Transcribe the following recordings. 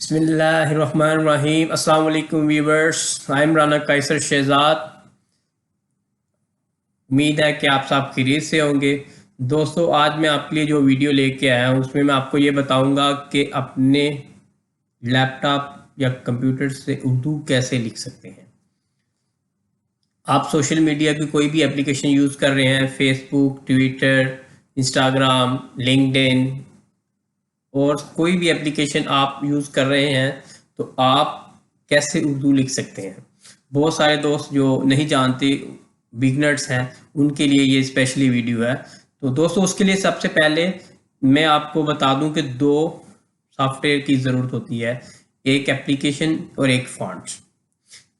बिस्मिल्लाहिर्रहमानिर्रहीम। अस्सलाम वालेकुम व्यूवर्स, आई एम राना कैसर शहजाद। उम्मीद है कि आप सब खैरियत से होंगे। दोस्तों, आज मैं आपके लिए जो वीडियो लेके आया हूँ उसमें मैं आपको ये बताऊंगा कि अपने लैपटॉप या कंप्यूटर से उर्दू कैसे लिख सकते हैं। आप सोशल मीडिया की कोई भी एप्लीकेशन यूज़ कर रहे हैं, फेसबुक, ट्विटर, इंस्टाग्राम, लिंक्डइन और कोई भी एप्लीकेशन आप यूज़ कर रहे हैं, तो आप कैसे उर्दू लिख सकते हैं। बहुत सारे दोस्त जो नहीं जानते, बिगनर्स हैं, उनके लिए ये स्पेशली वीडियो है। तो दोस्तों, उसके लिए सबसे पहले मैं आपको बता दूं कि दो सॉफ्टवेयर की ज़रूरत होती है, एक एप्लीकेशन और एक फॉन्ट।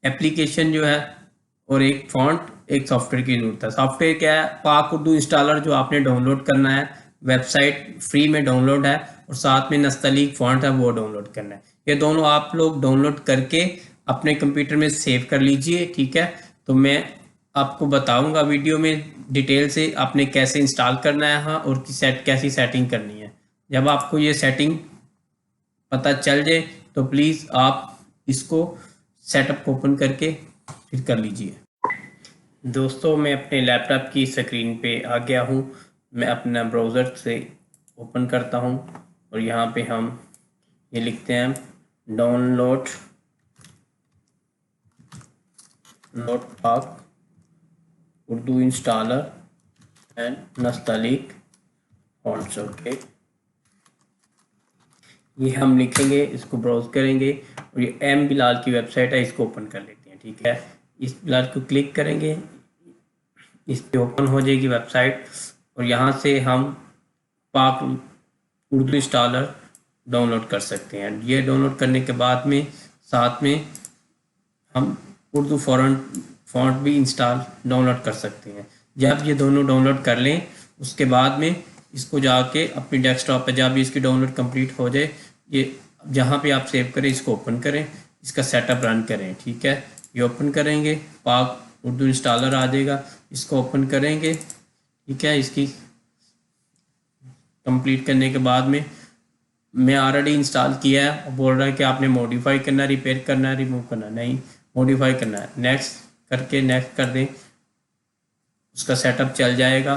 एप्लीकेशन जो है और एक फॉन्ट, एक सॉफ्टवेयर की ज़रूरत है। सॉफ्टवेयर क्या है? पाक उर्दू इंस्टॉलर जो आपने डाउनलोड करना है, वेबसाइट फ्री में डाउनलोड है, और साथ में नस्तलीक फॉन्ट है वो डाउनलोड करना है। ये दोनों आप लोग डाउनलोड करके अपने कंप्यूटर में सेव कर लीजिए, ठीक है। तो मैं आपको बताऊंगा वीडियो में डिटेल से आपने कैसे इंस्टॉल करना है हाँ, और कैसी सेटिंग करनी है। जब आपको ये सेटिंग पता चल जाए तो प्लीज़ आप इसको सेटअप ओपन करके फिर कर लीजिए। दोस्तों, मैं अपने लैपटॉप की स्क्रीन पे आ गया हूँ। मैं अपना ब्राउज़र से ओपन करता हूँ और यहाँ पे हम ये लिखते हैं download Notepaq Urdu installer and Nastaliq fonts. Okay, ये हम लिखेंगे, इसको ब्राउज करेंगे और ये एम बिलाल की वेबसाइट है, इसको ओपन कर लेते हैं, ठीक है। इस बिलाल को क्लिक करेंगे, इस पे ओपन हो जाएगी वेबसाइट और यहाँ से हम पाक उर्दू इंस्टॉलर डाउनलोड कर सकते हैं। ये डाउनलोड करने के बाद में साथ में हम उर्दू फॉन्ट भी डाउनलोड कर सकते हैं। जब ये दोनों डाउनलोड कर लें उसके बाद में इसको जाके अपनी डेस्कटॉप पे जब भी इसकी डाउनलोड कंप्लीट हो जाए, ये जहाँ पे आप सेव करें इसको ओपन करें, इसका सेटअप रन करें, ठीक है। ये ओपन करेंगे, पाक उर्दू इंस्टॉलर आ जाएगा, इसको ओपन करेंगे, ठीक है। इसकी कंप्लीट करने के बाद में मैं ऑलरेडी इंस्टॉल किया है और बोल रहा है कि आपने मॉडिफाई करना है, रिपेयर करना है, रिमूव करना है। नहीं, मॉडिफाई करना है। नेक्स्ट करके नेक्स्ट कर दें, उसका सेटअप चल जाएगा।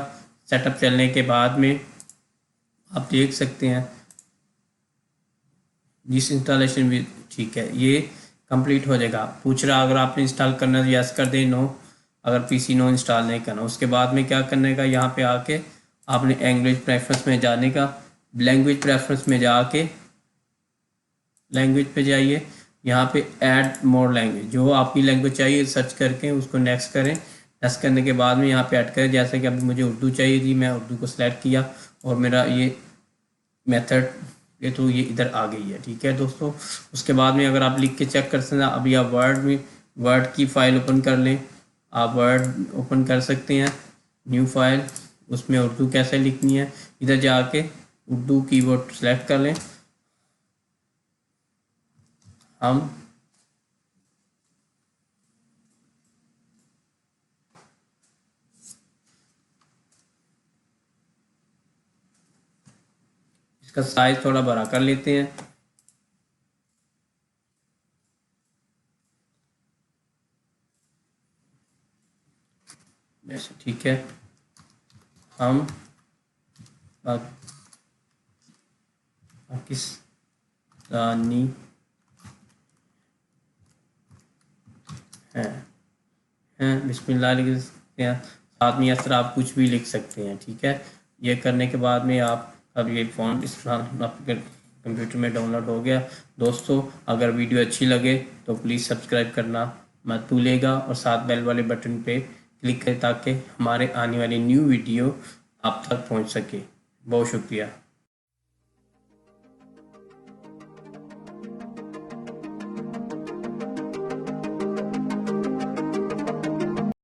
सेटअप चलने के बाद में आप देख सकते हैं जिस इंस्टॉलेशन भी ठीक है, ये कंप्लीट हो जाएगा। पूछ रहा अगर आपने इंस्टॉल करना है यस कर दें, नो अगर पीसी नो इंस्टॉल नहीं करना। उसके बाद में क्या करने का, यहाँ पे आके आपने लैंग्वेज प्रेफरेंस में जाने का। लैंग्वेज प्रेफरेंस में जाके लैंग्वेज पे जाइए, यहाँ पे ऐड मोर लैंग्वेज, जो आपकी लैंग्वेज चाहिए सर्च करके उसको नेक्स्ट करें। नेक्स्ट करने के बाद में यहाँ पे ऐड करें, जैसे कि अभी मुझे उर्दू चाहिए थी, मैं उर्दू को सिलेक्ट किया और मेरा ये मेथड ये तो ये इधर आ गई है, ठीक है दोस्तों। उसके बाद में अगर आप लिख के चेक कर सकते हैं, अभी आप वर्ड की फ़ाइल ओपन कर लें, आप वर्ड ओपन कर सकते हैं, न्यू फाइल, उसमें उर्दू कैसे लिखनी है इधर जाके उर्दू कीवर्ड सेलेक्ट कर लें। हम इसका साइज थोड़ा बड़ा कर लेते हैं, ऐसे, ठीक है। हम पाकिस्तानी हैं बिस्मिल्लाह लिख सकते हैं, साथ में इस तरह आप कुछ भी लिख सकते हैं, ठीक है। ये करने के बाद में आप अब ये फ़ॉन्ट इस तरह आपके कंप्यूटर में डाउनलोड हो गया। दोस्तों, अगर वीडियो अच्छी लगे तो प्लीज़ सब्सक्राइब करना मत भूलिएगा और साथ बेल वाले बटन पे क्लिक करें ताकि हमारे आने वाली न्यू वीडियो आप तक पहुंच सके। बहुत शुक्रिया।